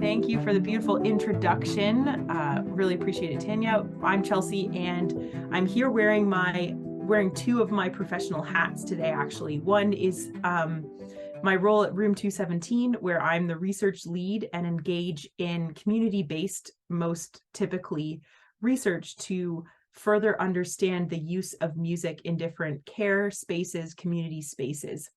Thank you for the beautiful introduction. Really appreciate it, Tanya. I'm Chelsea, and I'm here wearing two of my professional hats today, actually. One is my role at Room 217, where I'm the research lead and engage in community-based, most typically, research to further understand the use of music in different care spaces, community spaces.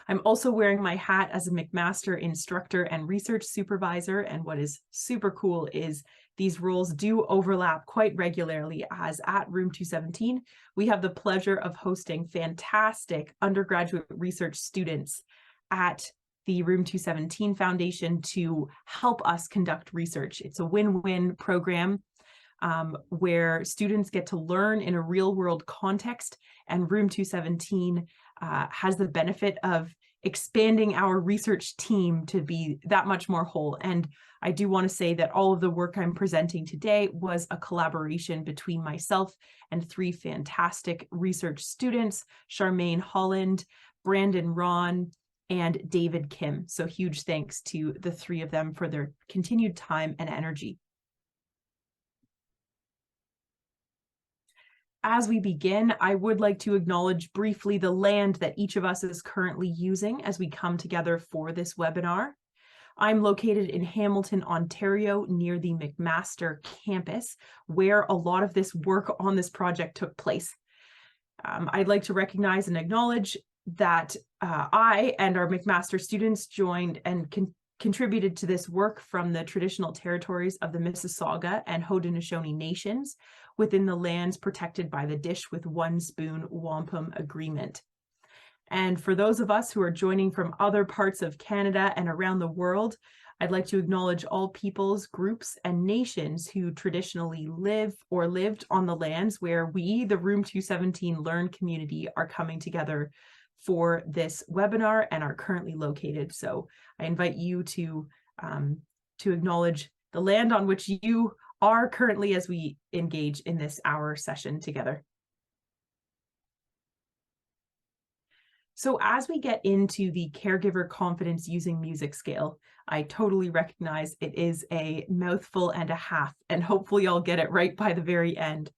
I'm also wearing my hat as a McMaster instructor and research supervisor, and what is super cool is these roles do overlap quite regularly, as at Room 217, we have the pleasure of hosting fantastic undergraduate research students at the Room 217 Foundation to help us conduct research. It's a win-win program where students get to learn in a real-world context, and Room 217 has the benefit of expanding our research team to be that much more whole. And I do want to say that all of the work I'm presenting today was a collaboration between myself and three fantastic research students, Charmaine Holland, Brandon Ron, and David Kim. So huge thanks to the three of them for their continued time and energy. As we begin, I would like to acknowledge briefly the land that each of us is currently using as we come together for this webinar. I'm located in Hamilton, Ontario, near the McMaster campus, where a lot of this work on this project took place. I'd like to recognize and acknowledge that I and our McMaster students joined and contributed to this work from the traditional territories of the Mississauga and Haudenosaunee nations within the lands protected by the Dish with One Spoon Wampum Agreement. And for those of us who are joining from other parts of Canada and around the world, I'd like to acknowledge all peoples, groups, and nations who traditionally live or lived on the lands where we, the Room 217 Learn community, are coming together for this webinar and are currently located. So I invite you to acknowledge the land on which you are currently as we engage in this hour session together. So as we get into the Caregiver Confidence Using Music scale, I totally recognize it is a mouthful and a half, and hopefully I'll get it right by the very end.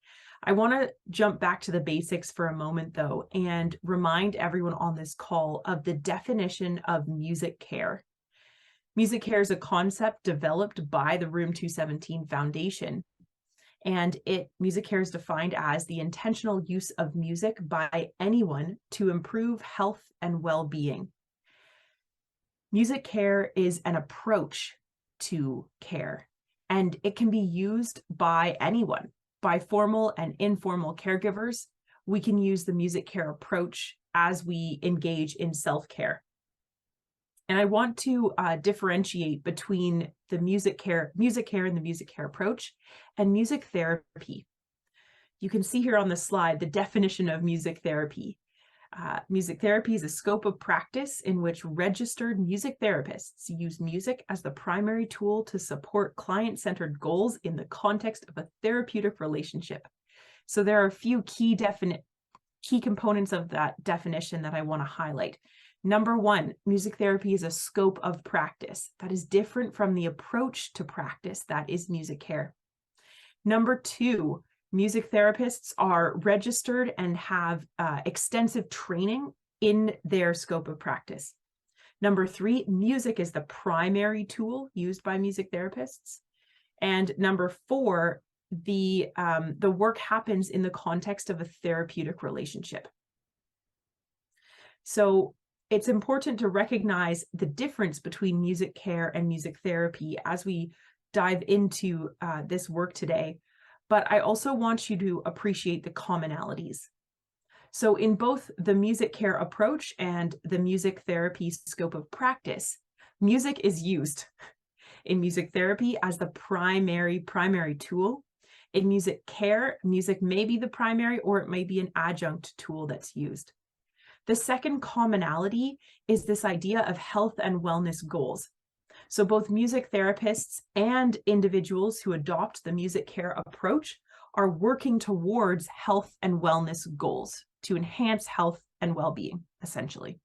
I want to jump back to the basics for a moment, though, and remind everyone on this call of the definition of music care. Music care is a concept developed by the Room 217 Foundation, and music care is defined as the intentional use of music by anyone to improve health and well-being. Music care is an approach to care, and it can be used by anyone. By formal and informal caregivers, we can use the music care approach as we engage in self-care. And I want to differentiate between the music care and the music care approach and music therapy. You can see here on the slide the definition of music therapy. Music therapy is a scope of practice in which registered music therapists use music as the primary tool to support client-centered goals in the context of a therapeutic relationship. So there are a few key components of that definition that I want to highlight. Number one, music therapy is a scope of practice that is different from the approach to practice that is music care. Number two, music therapists are registered and have extensive training in their scope of practice. Number three, music is the primary tool used by music therapists. And number four, the work happens in the context of a therapeutic relationship. So it's important to recognize the difference between music care and music therapy as we dive into this work today. But I also want you to appreciate the commonalities. So in both the music care approach and the music therapy scope of practice, music is used in music therapy as the primary tool. In music care, music may be the primary or it may be an adjunct tool that's used. The second commonality is this idea of health and wellness goals. So both music therapists and individuals who adopt the music care approach are working towards health and wellness goals to enhance health and well-being, essentially.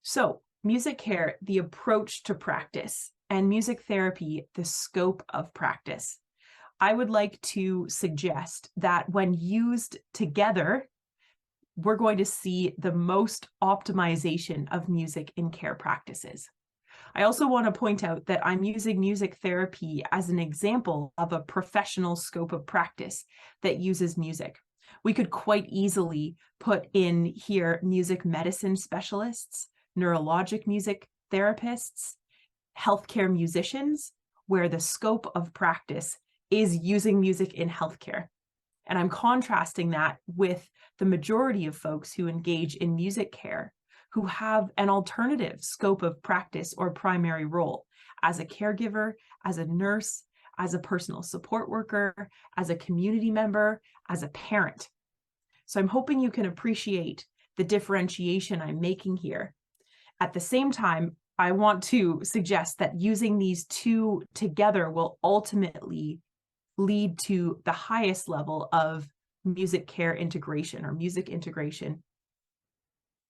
So, music care, the approach to practice, and music therapy, the scope of practice. I would like to suggest that when used together, we're going to see the most optimization of music in care practices. I also want to point out that I'm using music therapy as an example of a professional scope of practice that uses music. We could quite easily put in here music medicine specialists, neurologic music therapists, healthcare musicians, where the scope of practice is using music in healthcare. And I'm contrasting that with the majority of folks who engage in music care, who have an alternative scope of practice or primary role as a caregiver, as a nurse, as a personal support worker, as a community member, as a parent. So I'm hoping you can appreciate the differentiation I'm making here. At the same time, I want to suggest that using these two together will ultimately lead to the highest level of music care integration or music integration.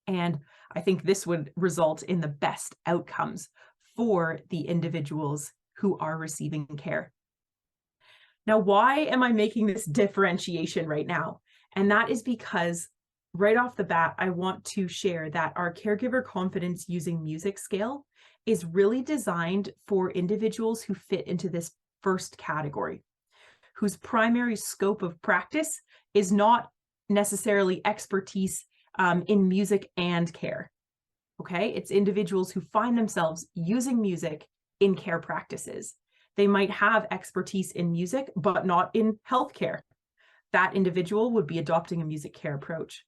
And I think this would result in the best outcomes for the individuals who are receiving care. Now, why am I making this differentiation right now? And that is because right off the bat, I want to share that our caregiver confidence using music scale is really designed for individuals who fit into this first category, whose primary scope of practice is not necessarily expertise in music and care. Okay, it's individuals who find themselves using music in care practices. They might have expertise in music, but not in healthcare. That individual would be adopting a music care approach.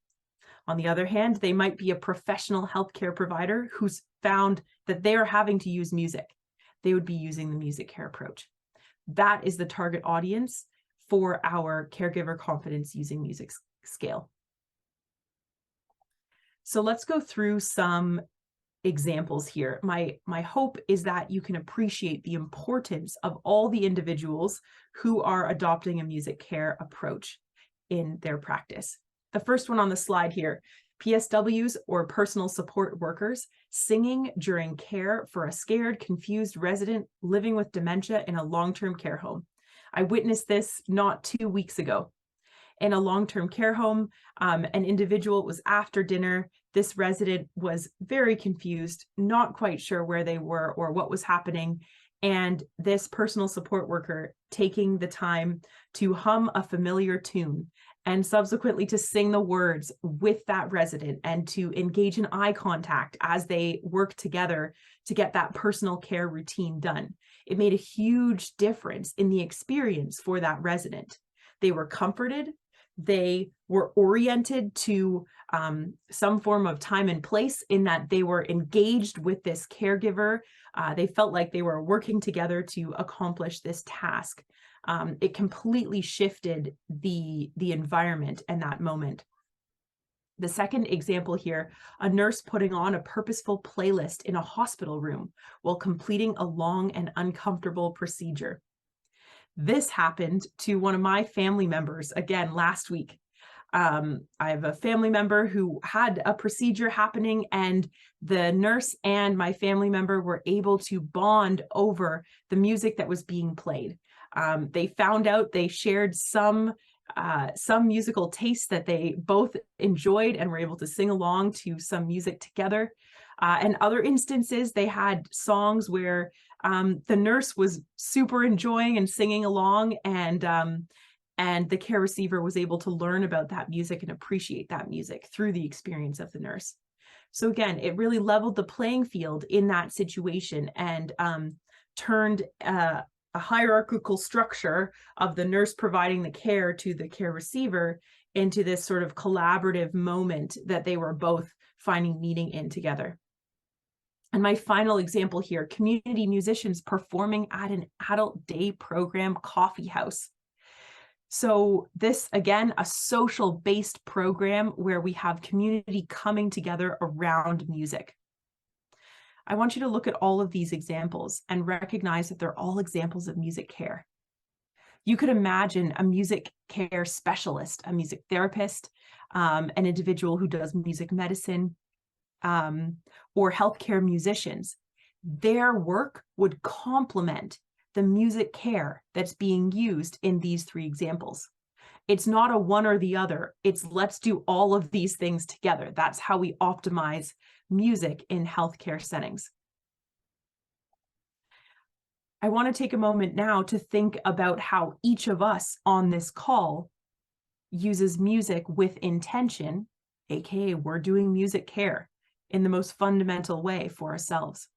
On the other hand, they might be a professional healthcare provider who's found that they are having to use music. They would be using the music care approach. That is the target audience for our caregiver confidence using music scale. So let's go through some examples here. My hope is that you can appreciate the importance of all the individuals who are adopting a music care approach in their practice. The first one on the slide here, PSWs or personal support workers singing during care for a scared, confused resident living with dementia in a long-term care home. I witnessed this not 2 weeks ago. In a long-term care home, an individual was after dinner. This resident was very confused, not quite sure where they were or what was happening. And this personal support worker taking the time to hum a familiar tune and subsequently to sing the words with that resident and to engage in eye contact as they work together to get that personal care routine done. It made a huge difference in the experience for that resident. They were comforted. They were oriented to some form of time and place in that they were engaged with this caregiver. They felt like they were working together to accomplish this task. It completely shifted the environment and that moment. The second example here, a nurse putting on a purposeful playlist in a hospital room while completing a long and uncomfortable procedure. This happened to one of my family members, again, last week. I have a family member who had a procedure happening, and the nurse and my family member were able to bond over the music that was being played. They found out they shared some musical tastes that they both enjoyed and were able to sing along to some music together. And other instances, they had songs where the nurse was super enjoying and singing along, and the care receiver was able to learn about that music and appreciate that music through the experience of the nurse. So again, it really leveled the playing field in that situation and turned a hierarchical structure of the nurse providing the care to the care receiver into this sort of collaborative moment that they were both finding meaning in together. And my final example here, community musicians performing at an adult day program coffee house. So this, again, a social-based program where we have community coming together around music. I want you to look at all of these examples and recognize that they're all examples of music care. You could imagine a music care specialist, a music therapist, an individual who does music medicine, or healthcare musicians. Their work would complement the music care that's being used in these three examples. It's not a one or the other. It's let's do all of these things together. That's how we optimize music in healthcare settings. I want to take a moment now to think about how each of us on this call uses music with intention, aka we're doing music care in the most fundamental way for ourselves.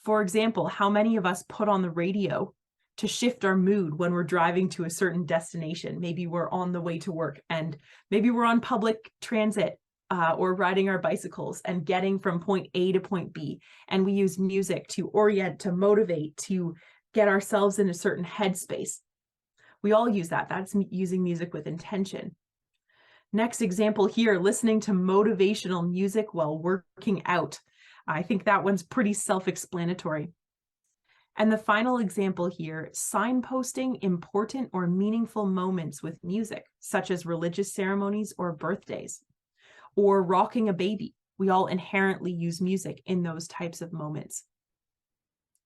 For example, how many of us put on the radio to shift our mood when we're driving to a certain destination? Maybe we're on the way to work, and maybe we're on public transit or riding our bicycles and getting from point A to point B. And we use music to orient, to motivate, to get ourselves in a certain headspace. We all use that. That's using music with intention. Next example here, listening to motivational music while working out. I think that one's pretty self-explanatory. And the final example here, signposting important or meaningful moments with music, such as religious ceremonies or birthdays, or rocking a baby. We all inherently use music in those types of moments.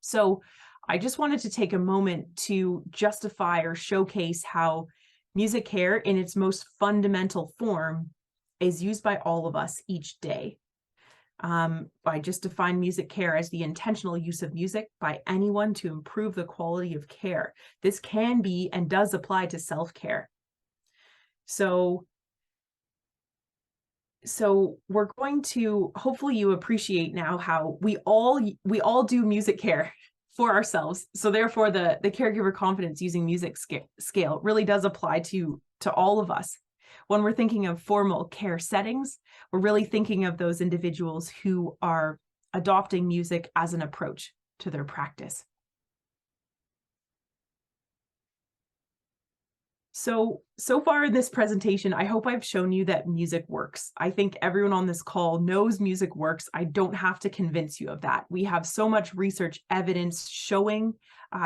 So I just wanted to take a moment to justify or showcase how music care in its most fundamental form is used by all of us each day. I just define music care as the intentional use of music by anyone to improve the quality of care. This can be and does apply to self-care. So we're going to, hopefully you appreciate now how we all do music care for ourselves. So therefore the caregiver confidence using music scale really does apply to all of us. When we're thinking of formal care settings, we're really thinking of those individuals who are adopting music as an approach to their practice. So far in this presentation, I hope I've shown you that music works. I think everyone on this call knows music works. I don't have to convince you of that. We have so much research evidence showing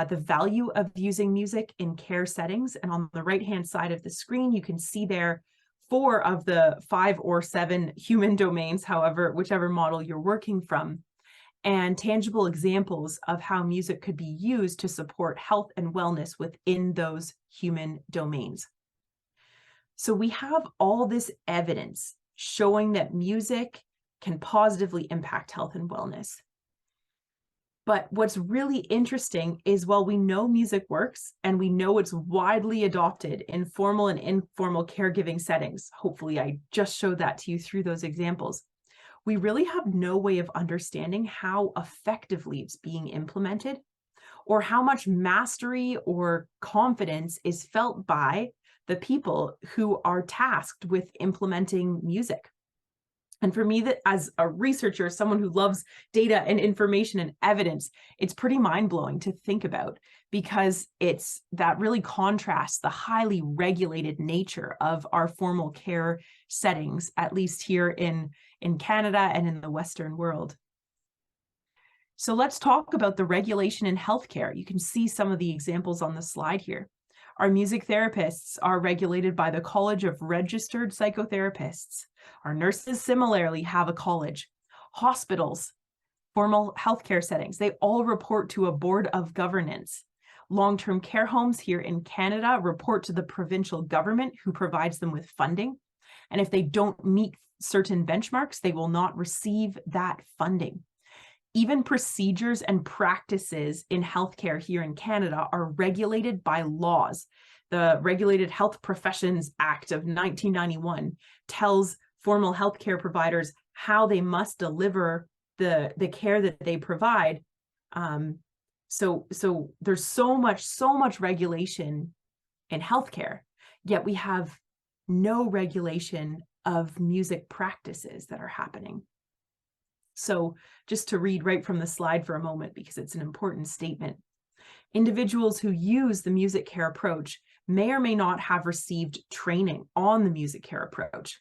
the value of using music in care settings. And on the right-hand side of the screen, you can see there 4 of the 5 or 7 human domains, whichever model you're working from, and tangible examples of how music could be used to support health and wellness within those human domains. So we have all this evidence showing that music can positively impact health and wellness. But what's really interesting is while we know music works and we know it's widely adopted in formal and informal caregiving settings, hopefully I just showed that to you through those examples, we really have no way of understanding how effectively it's being implemented or how much mastery or confidence is felt by the people who are tasked with implementing music. And for me, that as a researcher, someone who loves data and information and evidence, it's pretty mind-blowing to think about, because it's that really contrasts the highly regulated nature of our formal care settings, at least here in Canada and in the Western world. So let's talk about the regulation in healthcare. You can see some of the examples on the slide here. Our music therapists are regulated by the College of Registered Psychotherapists. Our nurses similarly have a college. Hospitals, formal healthcare settings, they all report to a board of governance. Long-term care homes here in Canada report to the provincial government, who provides them with funding. And if they don't meet certain benchmarks, they will not receive that funding. Even procedures and practices in healthcare here in Canada are regulated by laws. The Regulated Health Professions Act of 1991 tells formal healthcare providers how they must deliver the care that they provide. So there's so much regulation in healthcare, yet we have no regulation of music practices that are happening. So just to read right from the slide for a moment, because it's an important statement. Individuals who use the music care approach may or may not have received training on the music care approach.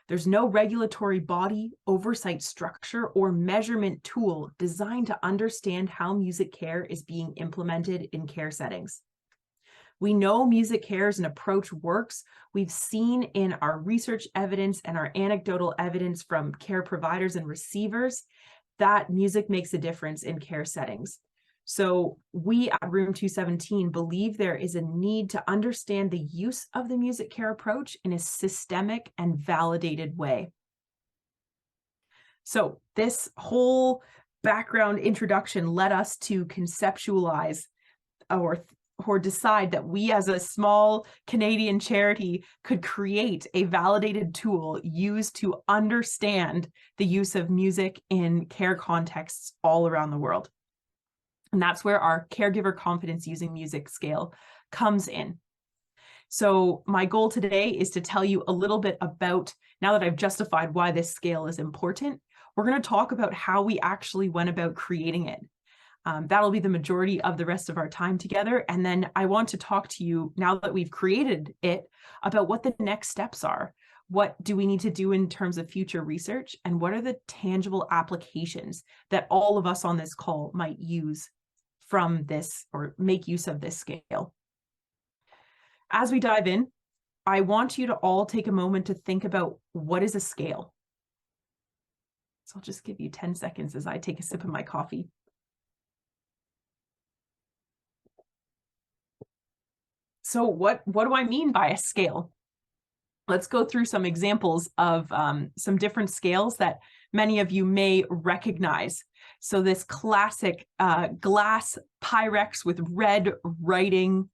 There's no regulatory body, oversight structure, or measurement tool designed to understand how music care is being implemented in care settings. We know music care as an approach works. We've seen in our research evidence and our anecdotal evidence from care providers and receivers that music makes a difference in care settings. So we at Room 217 believe there is a need to understand the use of the music care approach in a systemic and validated way. So this whole background introduction led us to conceptualize or decide that we as a small Canadian charity could create a validated tool used to understand the use of music in care contexts all around the world. And that's where our Caregiver Confidence Using Music scale comes in. So my goal today is to tell you a little bit about, now that I've justified why this scale is important, we're going to talk about how we actually went about creating it. That'll be the majority of the rest of our time together. And then I want to talk to you, now that we've created it, about what the next steps are. What do we need to do in terms of future research? And what are the tangible applications that all of us on this call might use from this or make use of this scale? As we dive in, I want you to all take a moment to think about what is a scale. So I'll just give you 10 seconds as I take a sip of my coffee. So what do I mean by a scale? Let's go through some examples of some different scales that many of you may recognize. So this classic glass Pyrex with red writing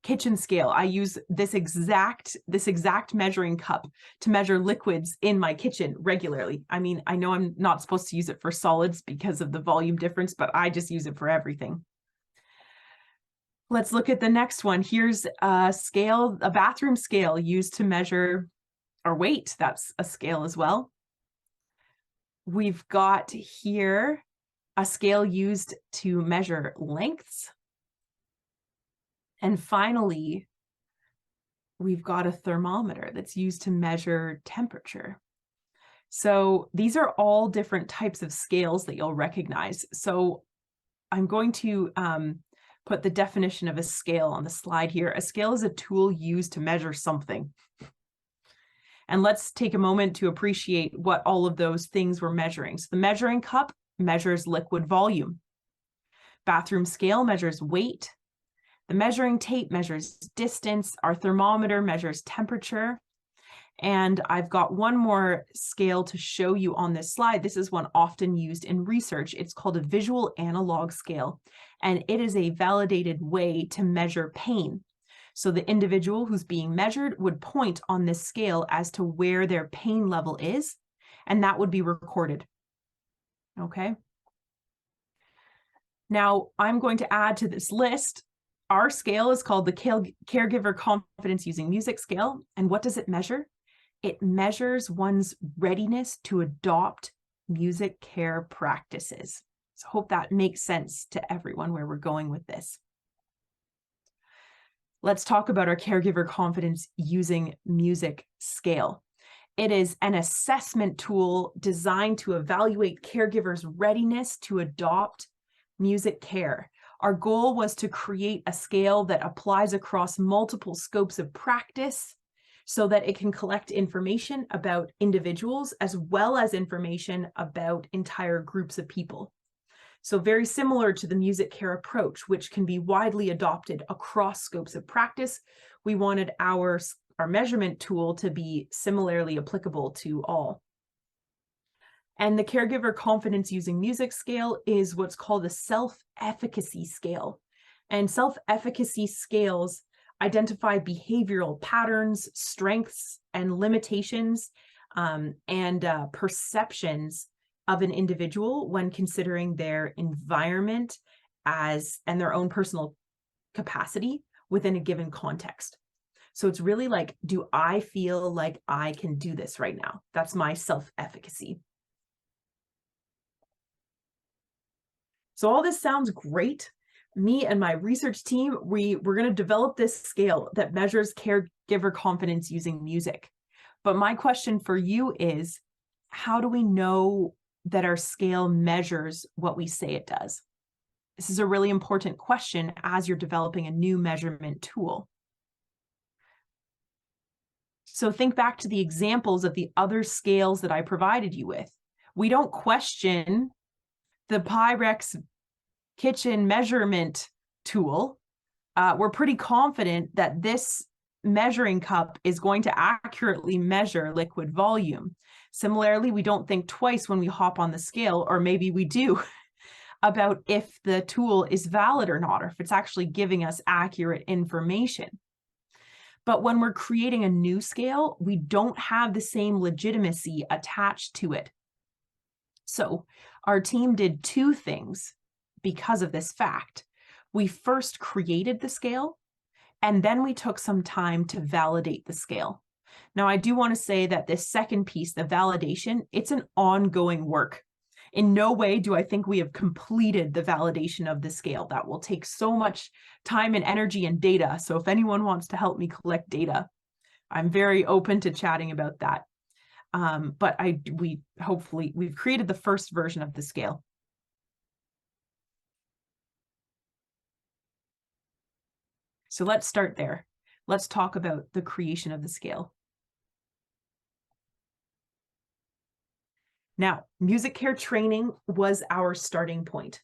kitchen scale. I use this exact measuring cup to measure liquids in my kitchen regularly. I mean, I know I'm not supposed to use it for solids because of the volume difference, but I just use it for everything. Let's look at the next one. Here's a scale, a bathroom scale used to measure our weight. That's a scale as well. We've got here a scale used to measure lengths. And finally, we've got a thermometer that's used to measure temperature. So these are all different types of scales that you'll recognize. So I'm going to put the definition of a scale on the slide here. A scale is a tool used to measure something. And let's take a moment to appreciate what all of those things we're measuring. So the measuring cup measures liquid volume. Bathroom scale measures weight. The measuring tape measures distance. Our thermometer measures temperature. And I've got one more scale to show you on this slide. This is one often used in research. It's called a visual analog scale, and it is a validated way to measure pain. So the individual who's being measured would point on this scale as to where their pain level is, and that would be recorded. Okay. Now I'm going to add to this list. Our scale is called the Caregiver Confidence Using Music scale. And what does it measure? It measures one's readiness to adopt music care practices. So I hope that makes sense to everyone where we're going with this. Let's talk about our Caregiver Confidence Using Music scale. It is an assessment tool designed to evaluate caregivers' readiness to adopt music care. Our goal was to create a scale that applies across multiple scopes of practice so that it can collect information about individuals as well as information about entire groups of people. So very similar to the music care approach, which can be widely adopted across scopes of practice, we wanted our measurement tool to be similarly applicable to all. And the Caregiver Confidence Using Music scale is what's called a self-efficacy scale. And self-efficacy scales identify behavioral patterns, strengths, and limitations, and perceptions of an individual when considering their environment and their own personal capacity within a given context. So it's really like, do I feel like I can do this right now? That's my self-efficacy. So all this sounds great. Me and my research team, we're going to develop this scale that measures caregiver confidence using music. But my question for you is, how do we know that our scale measures what we say it does? This is a really important question as you're developing a new measurement tool. So think back to the examples of the other scales that I provided you with. We don't question the Pyrex kitchen measurement tool. We're pretty confident that this measuring cup is going to accurately measure liquid volume. Similarly, we don't think twice when we hop on the scale, or maybe we do, about if the tool is valid or not, or if it's actually giving us accurate information. But when we're creating a new scale, we don't have the same legitimacy attached to it. So our team did two things because of this fact. We first created the scale, and then we took some time to validate the scale. Now, I do want to say that this second piece, the validation, it's an ongoing work. In no way do I think we have completed the validation of the scale. That will take so much time and energy and data. So if anyone wants to help me collect data, I'm very open to chatting about that. But hopefully we've created the first version of the scale. So let's start there. Let's talk about the creation of the scale. Now, music care training was our starting point.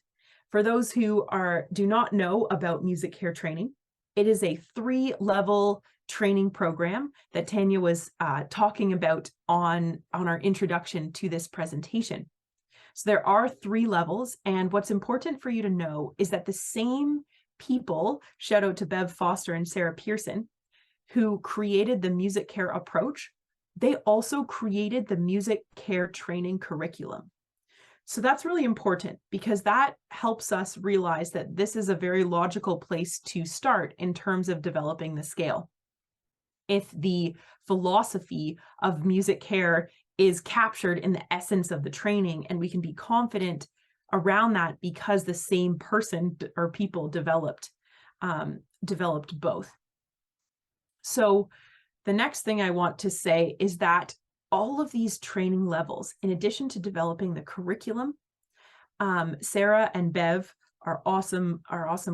For those who do not know about music care training, it is a 3-level training program that Tanya was talking about on our introduction to this presentation. So there are 3 levels, and what's important for you to know is that the same people, shout out to Bev Foster and Sarah Pearson, who created the music care approach, they also created the music care training curriculum. So that's really important because that helps us realize that this is a very logical place to start in terms of developing the scale. If the philosophy of music care is captured in the essence of the training, and we can be confident around that because the same person or people developed both. So the next thing I want to say is that all of these training levels, in addition to developing the curriculum, Sarah and Bev are awesome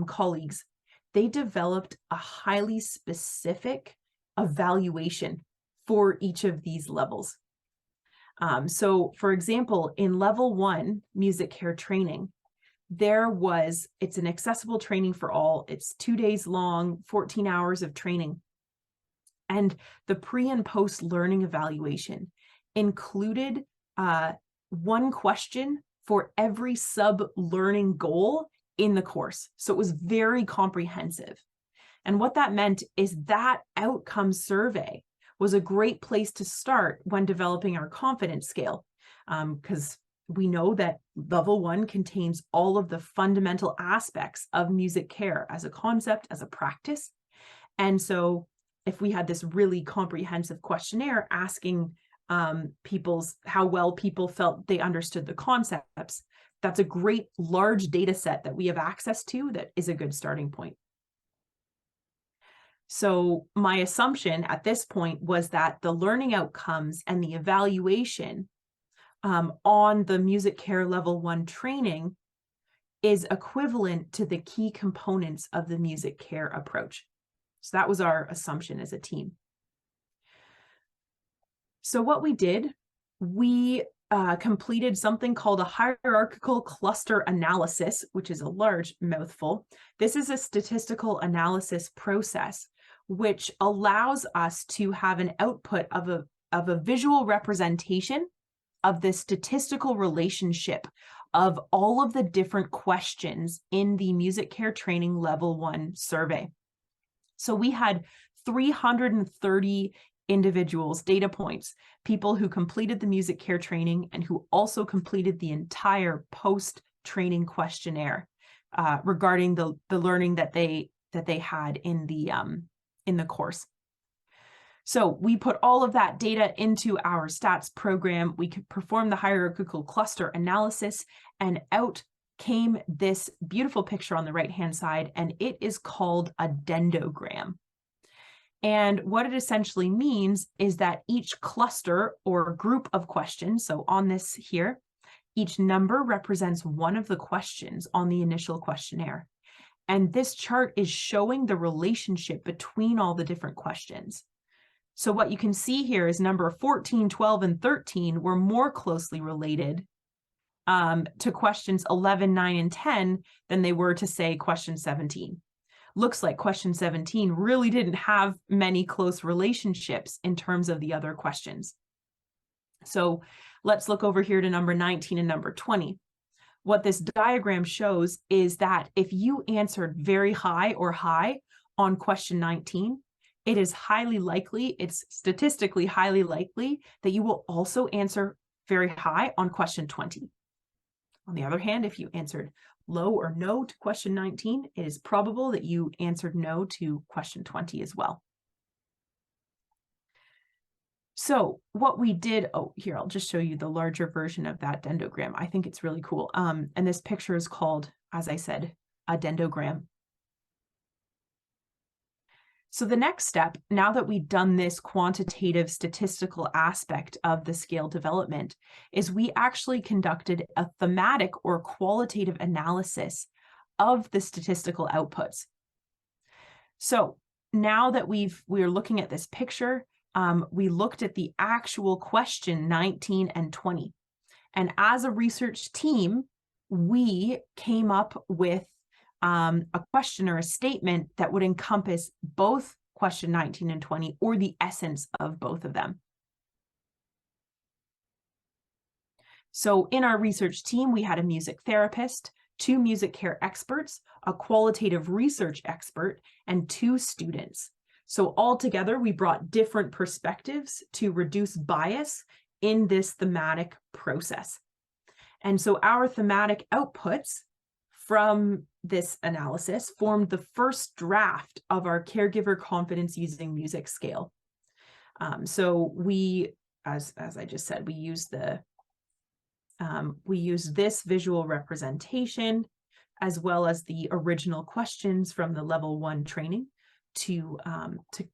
colleagues. They developed a highly specific evaluation for each of these levels. So for example, in level 1 music care training, it's an accessible training for all. It's 2 days long, 14 hours of training. And the pre and post learning evaluation included 1 question for every sub-learning goal in the course. So it was very comprehensive. And what that meant is that outcome survey was a great place to start when developing our confidence scale, because we know that level 1 contains all of the fundamental aspects of music care as a concept, as a practice. And so if we had this really comprehensive questionnaire asking how well people felt they understood the concepts, that's a great large data set that we have access to that is a good starting point. So my assumption at this point was that the learning outcomes and the evaluation on the music care level 1 training is equivalent to the key components of the music care approach. So that was our assumption as a team. So what we did, we completed something called a hierarchical cluster analysis, which is a large mouthful. This is a statistical analysis process which allows us to have an output of a visual representation of the statistical relationship of all of the different questions in the music care training level 1 survey. So we had 330 individuals, data points, people who completed the music care training and who also completed the entire post-training questionnaire regarding the learning that they had in the course. So we put all of that data into our stats program. We could perform the hierarchical cluster analysis, and out came this beautiful picture on the right-hand side, and it is called a dendrogram. And what it essentially means is that each cluster or group of questions, so on this here, Each number represents one of the questions on the initial questionnaire. And this chart is showing the relationship between all the different questions. So what you can see here is number 14, 12, and 13 were more closely related to questions 11, 9, and 10 than they were to, say, question 17. Looks like question 17 really didn't have many close relationships in terms of the other questions. So let's look over here to number 19 and number 20. What this diagram shows is that if you answered very high or high on question 19, it is highly likely, it's statistically highly likely that you will also answer very high on question 20. On the other hand, if you answered low or no to question 19, it is probable that you answered no to question 20 as well. So what we did, oh, here, I'll just show you the larger version of that dendrogram. I think it's really cool. And this picture is called, as I said, a dendrogram. So the next step, now that we've done this quantitative statistical aspect of the scale development, is we actually conducted a thematic or qualitative analysis of the statistical outputs. So now that we're looking at this picture, we looked at the actual question 19 and 20. And as a research team, we came up with a question or a statement that would encompass both question 19 and 20, or the essence of both of them. So in our research team, we had a music therapist, 2 music care experts, a qualitative research expert, and 2 students. So altogether, we brought different perspectives to reduce bias in this thematic process. And so our thematic outputs from this analysis formed the first draft of our Caregiver Confidence Using Music scale. So we, as I just said, we use this visual representation as well as the original questions from the level 1 training to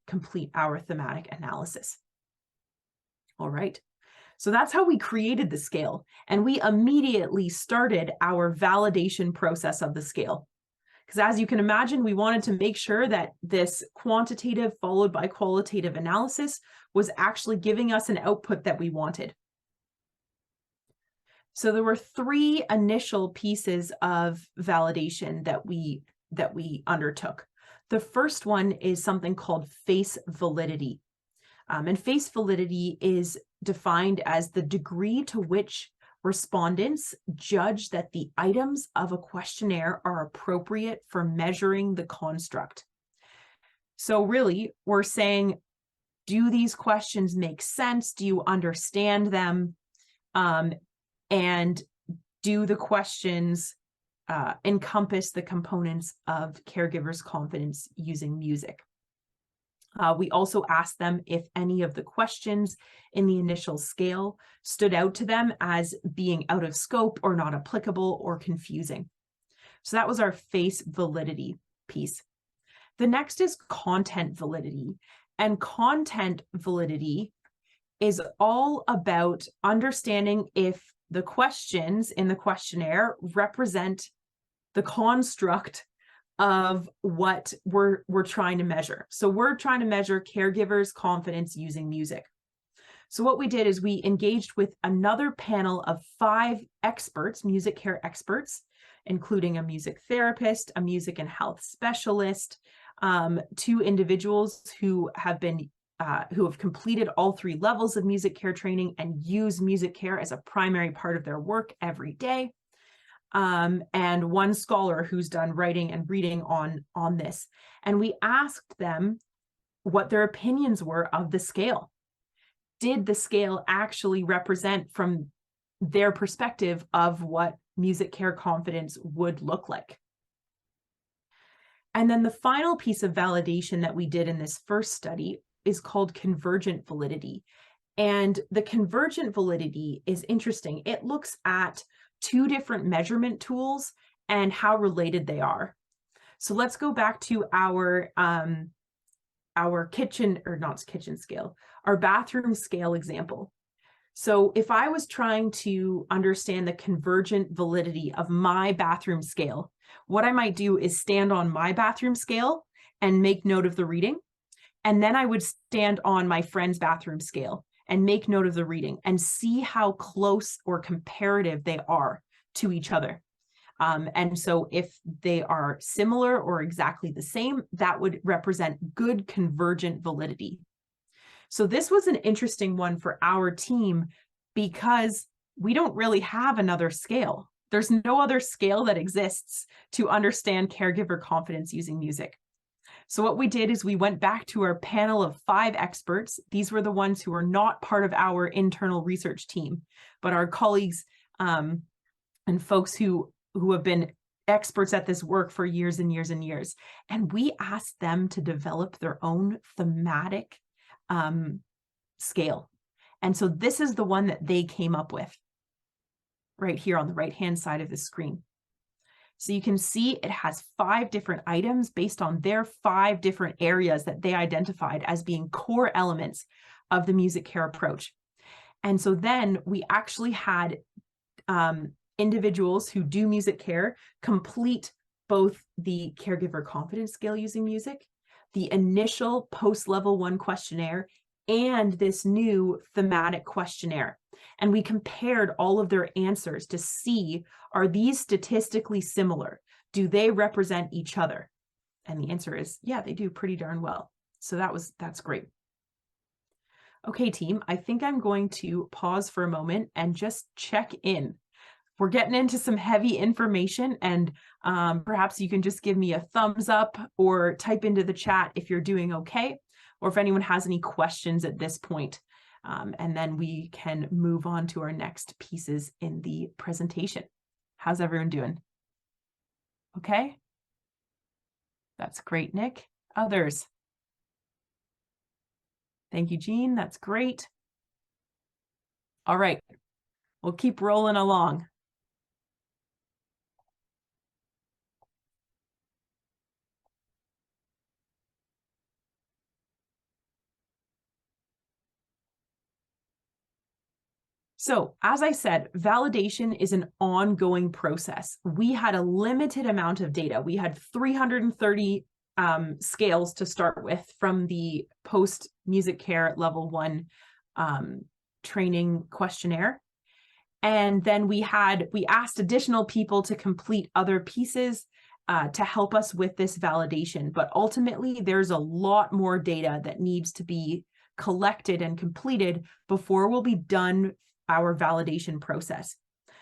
complete our thematic analysis. All right. So that's how we created the scale, and we immediately started our validation process of the scale. Because as you can imagine, we wanted to make sure that this quantitative followed by qualitative analysis was actually giving us an output that we wanted. So there were 3 initial pieces of validation that we undertook. The first one is something called face validity. And face validity is defined as the degree to which respondents judge that the items of a questionnaire are appropriate for measuring the construct. So really, we're saying, do these questions make sense? Do you understand them? And do the questions encompass the components of caregivers' confidence using music? We also asked them if any of the questions in the initial scale stood out to them as being out of scope or not applicable or confusing. So that was our face validity piece. The next is content validity. And content validity is all about understanding if the questions in the questionnaire represent the construct of what we're trying to measure. So we're trying to measure caregivers' confidence using music. So what we did is we engaged with another panel of 5 experts, music care experts, including a music therapist, a music and health specialist, 2 individuals who have completed all 3 levels of music care training and use music care as a primary part of their work every day. And 1 scholar who's done writing and reading on this. And we asked them what their opinions were of the scale. Did the scale actually represent from their perspective of what music care confidence would look like? And then the final piece of validation that we did in this first study is called convergent validity. And the convergent validity is interesting. It looks at 2 different measurement tools and how related they are. So let's go back to our kitchen, or not kitchen scale, our bathroom scale example. So if I was trying to understand the convergent validity of my bathroom scale, what I might do is stand on my bathroom scale and make note of the reading. And then I would stand on my friend's bathroom scale and make note of the reading and see how close or comparative they are to each other. And so if they are similar or exactly the same, that would represent good convergent validity. So this was an interesting one for our team because we don't really have another scale. There's no other scale that exists to understand caregiver confidence using music. So what we did is we went back to our panel of 5 experts. These were the ones who were not part of our internal research team, but our colleagues and folks who have been experts at this work for years and years and years. And we asked them to develop their own thematic scale. And so this is the one that they came up with right here on the right-hand side of the screen. So you can see it has 5 different items based on their 5 different areas that they identified as being core elements of the music care approach. And so then we actually had individuals who do music care complete both the caregiver confidence scale using music, the initial post-level 1 questionnaire, and this new thematic questionnaire. And we compared all of their answers to see, are these statistically similar? Do they represent each other? And the answer is, yeah, they do pretty darn well. So that's great. Okay, team, I think I'm going to pause for a moment and just check in. We're getting into some heavy information, and perhaps you can just give me a thumbs up or type into the chat if you're doing okay, or if anyone has any questions at this point. And then we can move on to our next pieces in the presentation. How's everyone doing? Okay? That's great, Nick. Others? Thank you, Jean. That's great. All right, we'll keep rolling along. So, as I said, validation is an ongoing process. We had a limited amount of data. We had 330 scales to start with from the post music care level 1 training questionnaire. And then we asked additional people to complete other pieces to help us with this validation. But ultimately, there's a lot more data that needs to be collected and completed before we'll be done our validation process.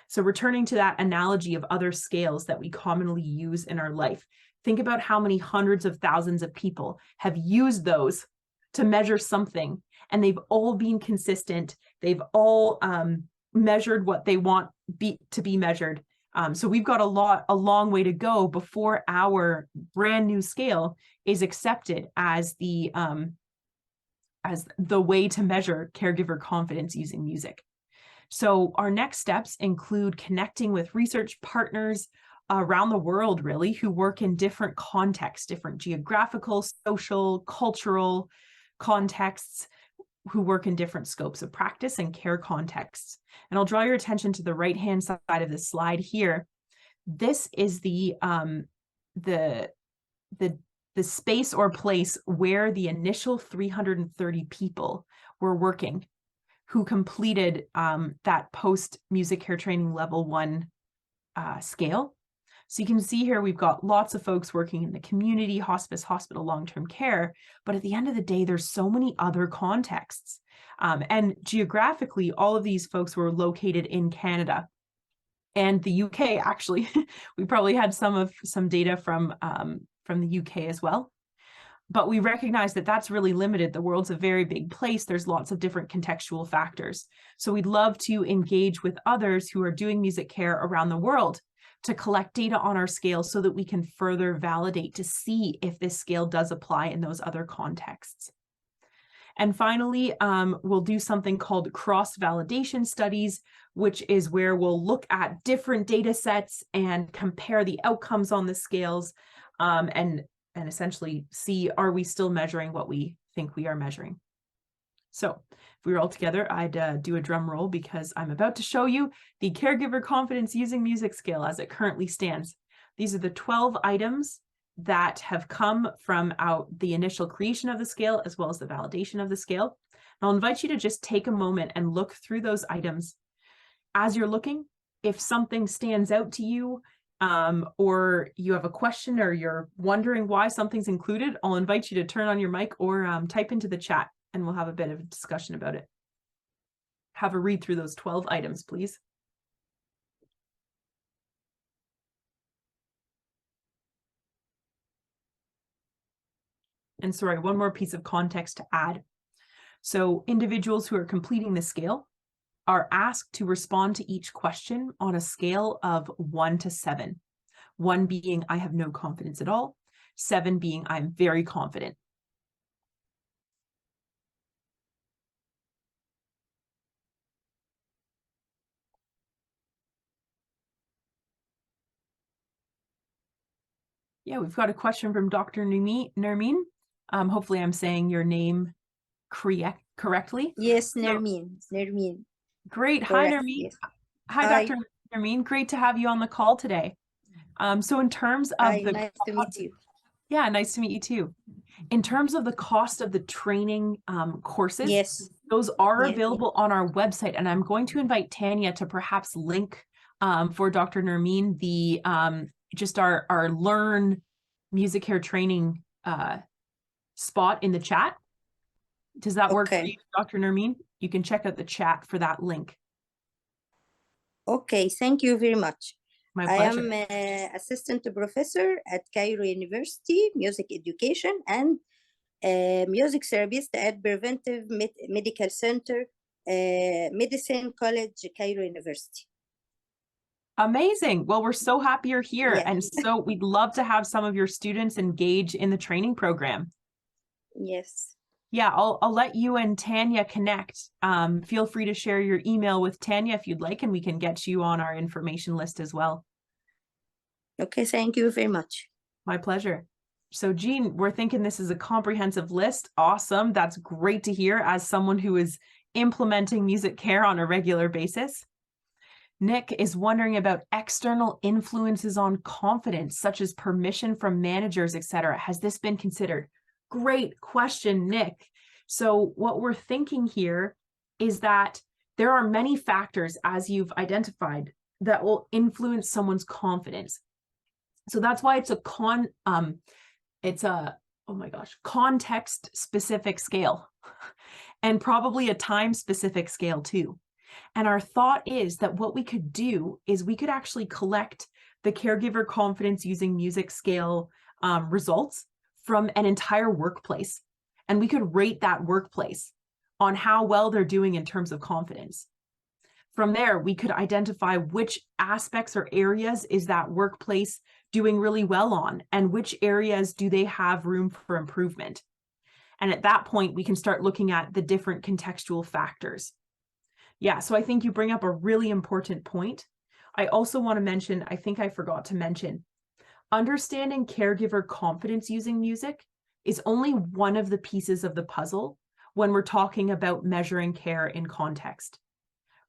So returning to that analogy of other scales that we commonly use in our life, think about how many hundreds of thousands of people have used those to measure something, and they've all been consistent. They've all measured what they want to be measured. So we've got a long way to go before our brand new scale is accepted as the way to measure caregiver confidence using music. So our next steps include connecting with research partners around the world, really, who work in different contexts, different geographical, social, cultural contexts, who work in different scopes of practice and care contexts. And I'll draw your attention to the right-hand side of the slide here. This is the space or place where the initial 330 people were working who completed that post music care training level 1 scale. So you can see here, we've got lots of folks working in the community, hospice, hospital, long-term care, but at the end of the day, there's so many other contexts. And geographically, all of these folks were located in Canada and the UK, actually. We probably had some data from the UK as well. But we recognize that that's really limited. The world's a very big place. There's lots of different contextual factors. So we'd love to engage with others who are doing music care around the world to collect data on our scale so that we can further validate to see if this scale does apply in those other contexts. And finally, we'll do something called cross-validation studies, which is where we'll look at different data sets and compare the outcomes on the scales and essentially see, are we still measuring what we think we are measuring? So if we were all together, I'd do a drum roll because I'm about to show you the Caregiver Confidence Using Music scale as it currently stands. These are the 12 items that have come from the initial creation of the scale as well as the validation of the scale. I'll invite you to just take a moment and look through those items. As you're looking, if something stands out to you, or you have a question or you're wondering why something's included, I'll invite you to turn on your mic or type into the chat and we'll have a bit of a discussion about it. Have a read through those 12 items, please. And sorry, one more piece of context to add. So individuals who are completing the scale are asked to respond to each question on a scale of 1 to 7. 1 being I have no confidence at all, 7 being I'm very confident. Yeah, we've got a question from Dr. Nermeen. Hopefully I'm saying your name correctly. Yes, Nermeen. Nermeen. Great. Correct. Hi, Nermeen. Yes. Hi, Dr. Nermeen. Great to have you on the call today. So in terms of nice to meet you. Yeah, nice to meet you too. In terms of the cost of the training courses, yes, those are available on our website. And I'm going to invite Tanya to perhaps link for Dr. Nermeen the just our Learn Music Care training spot in the chat. Does that work for you, Dr. Nermeen? You can check out the chat for that link. Okay, thank you very much. My pleasure. I am an assistant professor at Cairo University, music education, and music therapist at Preventive Medical Center, Medicine College, Cairo University. Amazing. Well, we're so happy you're here. And so we'd love to have some of your students engage in the training program. Yes. Yeah, I'll let you and Tanya connect. Feel free to share your email with Tanya if you'd like, and we can get you on our information list as well. Okay, thank you very much. My pleasure. So Jean, we're thinking this is a comprehensive list. Awesome. That's great to hear as someone who is implementing music care on a regular basis. Nick is wondering about external influences on confidence, such as permission from managers, etc. Has this been considered? Great question, Nick. So what we're thinking here is that there are many factors, as you've identified, that will influence someone's confidence. So that's why it's a context specific scale and probably a time specific scale too. And our thought is that what we could do is we could actually collect the Caregiver Confidence Using Music scale results from an entire workplace. And we could rate that workplace on how well they're doing in terms of confidence. From there, we could identify which aspects or areas is that workplace doing really well on, and which areas do they have room for improvement. And at that point, we can start looking at the different contextual factors. Yeah, so I think you bring up a really important point. I also want to mention, I think I forgot to mention, understanding caregiver confidence using music is only one of the pieces of the puzzle when we're talking about measuring care in context,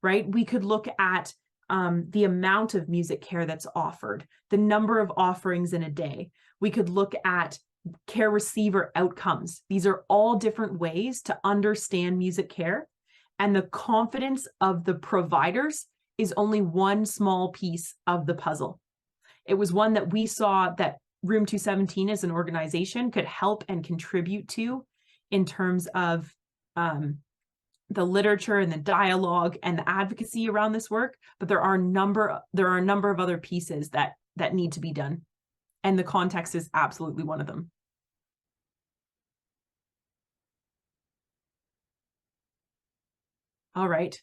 right? We could look at the amount of music care that's offered, the number of offerings in a day. We could look at care receiver outcomes. These are all different ways to understand music care, and the confidence of the providers is only one small piece of the puzzle. It was one that we saw that Room 217 as an organization could help and contribute to in terms of the literature and the dialogue and the advocacy around this work, but there are a number of other pieces that need to be done. And the context is absolutely one of them. All right.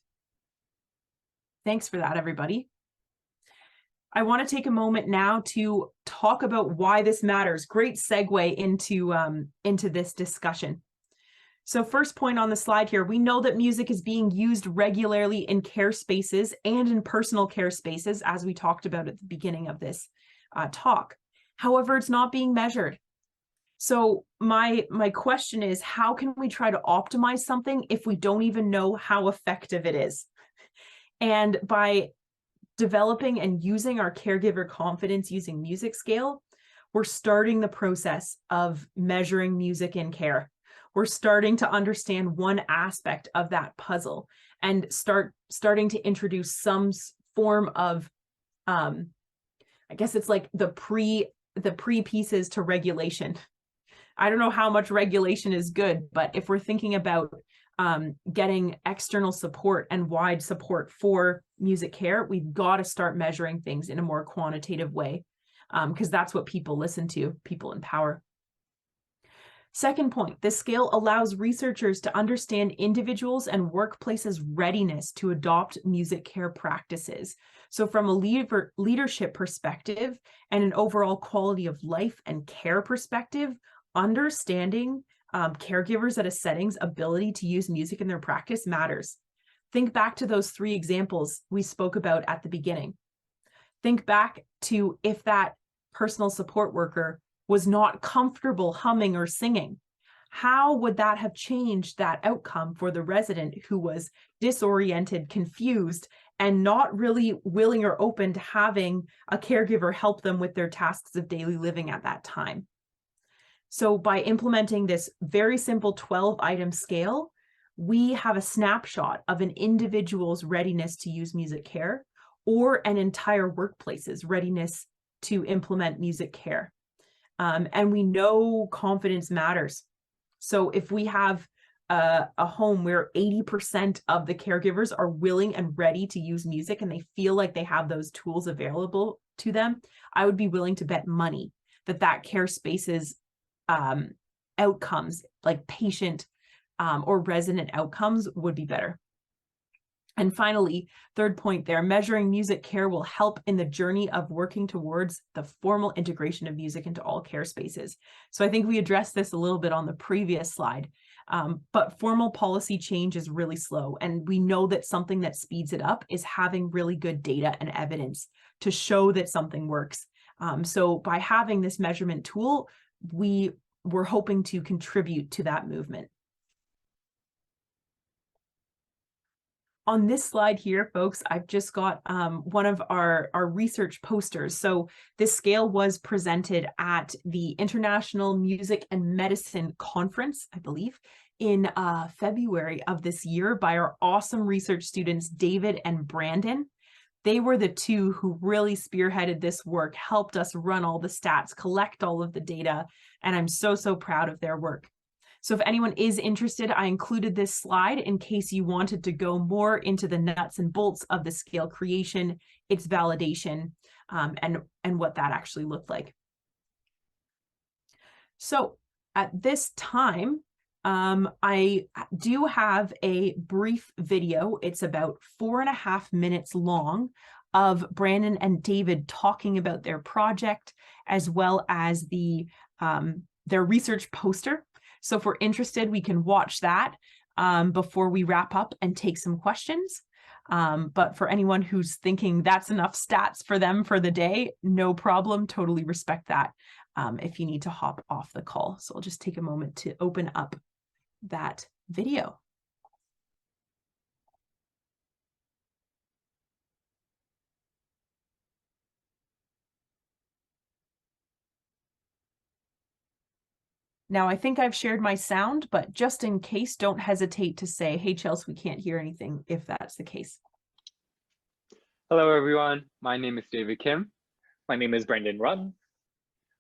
Thanks for that, everybody. I want to take a moment now to talk about why this matters. Great segue into this discussion. So first point on the slide here, we know that music is being used regularly in care spaces and in personal care spaces, as we talked about at the beginning of this talk. However, it's not being measured. So my question is, how can we try to optimize something if we don't even know how effective it is? And by developing and using our caregiver confidence using music scale, we're starting the process of measuring music in care. We're starting to understand one aspect of that puzzle and starting to introduce some form of, I guess it's like the pre pieces to regulation. I don't know how much regulation is good, but if we're thinking about getting external support and wide support for music care, we've got to start measuring things in a more quantitative way, because that's what people listen to, people in power. Second point, this scale allows researchers to understand individuals and workplaces' readiness to adopt music care practices. So from a leadership perspective and an overall quality of life and care perspective, understanding caregivers at a setting's ability to use music in their practice matters. Think back to those 3 examples we spoke about at the beginning. Think back to if that personal support worker was not comfortable humming or singing. How would that have changed that outcome for the resident who was disoriented, confused, and not really willing or open to having a caregiver help them with their tasks of daily living at that time? So by implementing this very simple 12-item scale, we have a snapshot of an individual's readiness to use music care or an entire workplace's readiness to implement music care. And we know confidence matters. So if we have a home where 80% of the caregivers are willing and ready to use music and they feel like they have those tools available to them, I would be willing to bet money that that care space's outcomes, like patient or resident outcomes, would be better. And finally, third point there, measuring music care will help in the journey of working towards the formal integration of music into all care spaces. So I think we addressed this a little bit on the previous slide, but formal policy change is really slow. And we know that something that speeds it up is having really good data and evidence to show that something works. So by having this measurement tool, we're hoping to contribute to that movement. On this slide here, folks, I've just got one of our research posters. So this scale was presented at the International Music and Medicine Conference, I believe, in February of this year by our awesome research students, David and Brandon. They were the 2 who really spearheaded this work, helped us run all the stats, collect all of the data, and I'm so, so proud of their work. So if anyone is interested, I included this slide in case you wanted to go more into the nuts and bolts of the scale creation, its validation, and what that actually looked like. So at this time, I do have a brief video. It's about 4.5 minutes long of Brandon and David talking about their project, as well as their research poster. So if we're interested, we can watch that before we wrap up and take some questions. But for anyone who's thinking that's enough stats for them for the day, no problem, totally respect that if you need to hop off the call. So I'll just take a moment to open up that video. Now, I think I've shared my sound, but just in case, don't hesitate to say, hey, Chelsea, we can't hear anything if that's the case. Hello, everyone. My name is David Kim. My name is Brendan Run.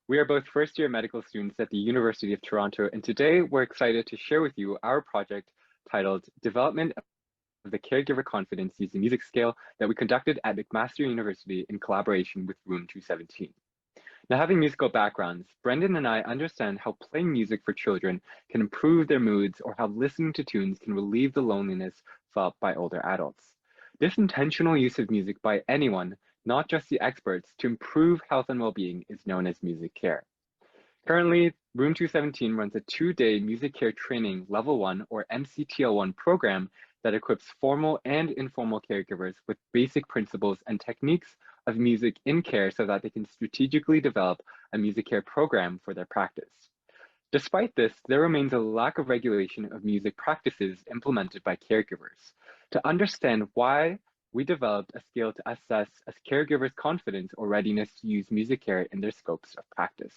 We are both first-year medical students at the University of Toronto, and today we're excited to share with you our project titled Development of the Caregiver Confidence Using Music Scale that we conducted at McMaster University in collaboration with Room 217. Now, having musical backgrounds, Brendan and I understand how playing music for children can improve their moods or how listening to tunes can relieve the loneliness felt by older adults. This intentional use of music by anyone, not just the experts, to improve health and well-being is known as music care. Currently, Room 217 runs a 2-day music care training level 1 or MCTL1 program that equips formal and informal caregivers with basic principles and techniques of music in care so that they can strategically develop a music care program for their practice. Despite this, there remains a lack of regulation of music practices implemented by caregivers. To understand why, we developed a scale to assess a caregiver's confidence or readiness to use music care in their scopes of practice.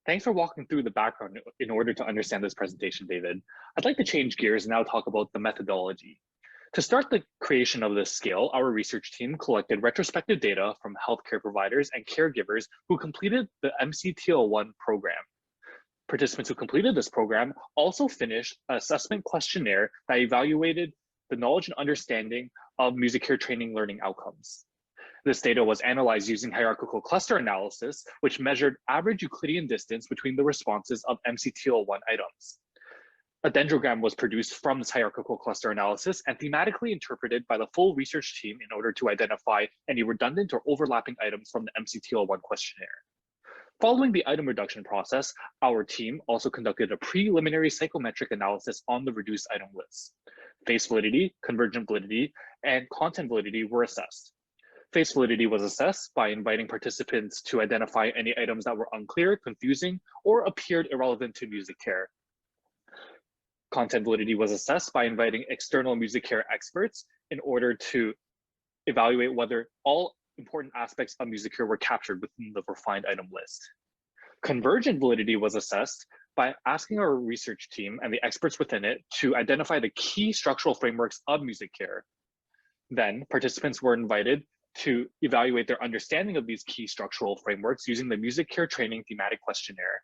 Thanks for walking through the background in order to understand this presentation, David. I'd like to change gears and now talk about the methodology. To start the creation of this scale, our research team collected retrospective data from healthcare providers and caregivers who completed the MCTL1 program. Participants who completed this program also finished an assessment questionnaire that evaluated the knowledge and understanding of music care training learning outcomes. This data was analyzed using hierarchical cluster analysis, which measured average Euclidean distance between the responses of MCTL1 items. A dendrogram was produced from this hierarchical cluster analysis and thematically interpreted by the full research team in order to identify any redundant or overlapping items from the MCTL1 questionnaire. Following the item reduction process, our team also conducted a preliminary psychometric analysis on the reduced item list. Face validity, convergent validity, and content validity were assessed. Face validity was assessed by inviting participants to identify any items that were unclear, confusing, or appeared irrelevant to music care. Content validity was assessed by inviting external music care experts in order to evaluate whether all important aspects of music care were captured within the refined item list. Convergent validity was assessed by asking our research team and the experts within it to identify the key structural frameworks of music care. Then participants were invited to evaluate their understanding of these key structural frameworks using the music care training thematic questionnaire.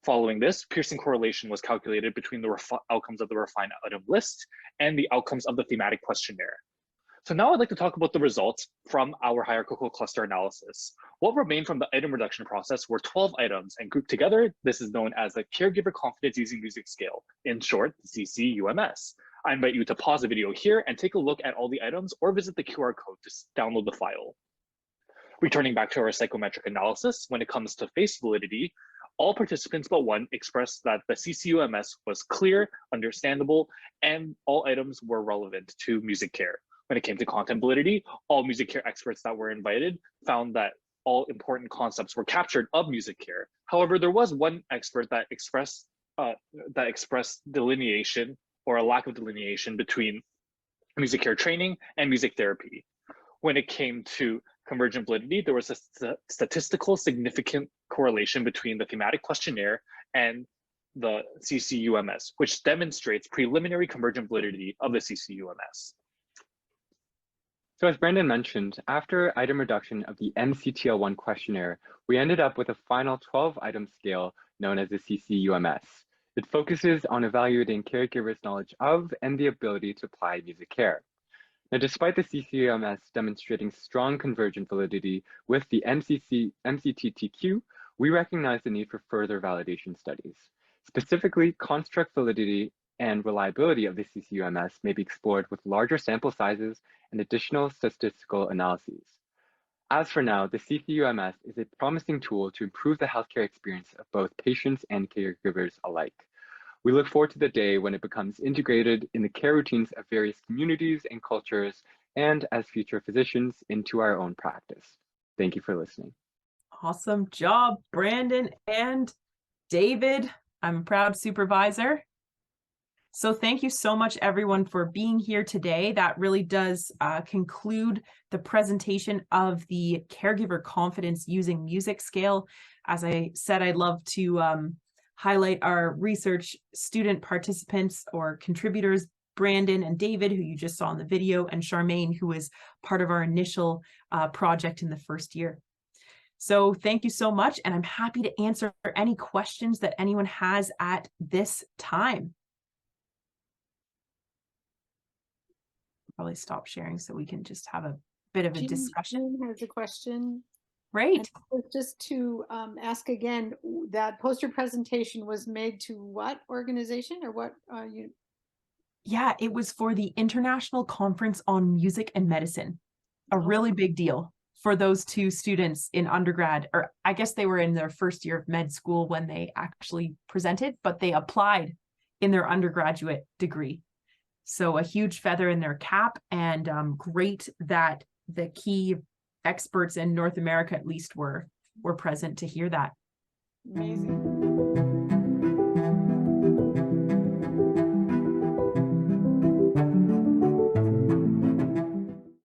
Following this, Pearson correlation was calculated between the outcomes of the refined item list and the outcomes of the thematic questionnaire. So now I'd like to talk about the results from our hierarchical cluster analysis. What remained from the item reduction process were 12 items, and grouped together, this is known as the Caregiver Confidence Using Music Scale, in short, the CCUMS. I invite you to pause the video here and take a look at all the items or visit the QR code to download the file. Returning back to our psychometric analysis, when it comes to face validity, all participants but one expressed that the CCUMS was clear, understandable, and all items were relevant to music care. When it came to content validity, all music care experts that were invited found that all important concepts were captured of music care. However, there was one expert that expressed delineation or a lack of delineation between music care training and music therapy. When it came to convergent validity, there was a statistical significant correlation between the thematic questionnaire and the CCUMS, which demonstrates preliminary convergent validity of the CCUMS. So as Brandon mentioned, after item reduction of the MCTL1 questionnaire, we ended up with a final 12-item scale known as the CCUMS. It focuses on evaluating caregivers' knowledge of and the ability to apply music care. Now, despite the CCUMS demonstrating strong convergent validity with the MCTTQ, we recognize the need for further validation studies. Specifically, construct validity and reliability of the CCUMS may be explored with larger sample sizes and additional statistical analyses. As for now, the CCUMS is a promising tool to improve the healthcare experience of both patients and caregivers alike. We look forward to the day when it becomes integrated in the care routines of various communities and cultures, and as future physicians into our own practice. Thank you for listening. Awesome job, Brandon and David. I'm a proud supervisor. So thank you so much, everyone, for being here today. That really does conclude the presentation of the Caregiver Confidence Using Music Scale. As I said, I'd love to highlight our research student participants or contributors, Brandon and David, who you just saw in the video, and Charmaine, who was part of our initial project in the first year. So thank you so much, and I'm happy to answer any questions that anyone has at this time. Probably stop sharing so we can just have a bit of a discussion. Jean has a question. Great. And just to ask again, that poster presentation was made to what organization or what you? Yeah, it was for the International Conference on Music and Medicine. A really big deal for those two students in undergrad, or I guess they were in their first year of med school when they actually presented, but they applied in their undergraduate degree. So a huge feather in their cap, and great that the key experts in North America at least were present to hear that. Amazing.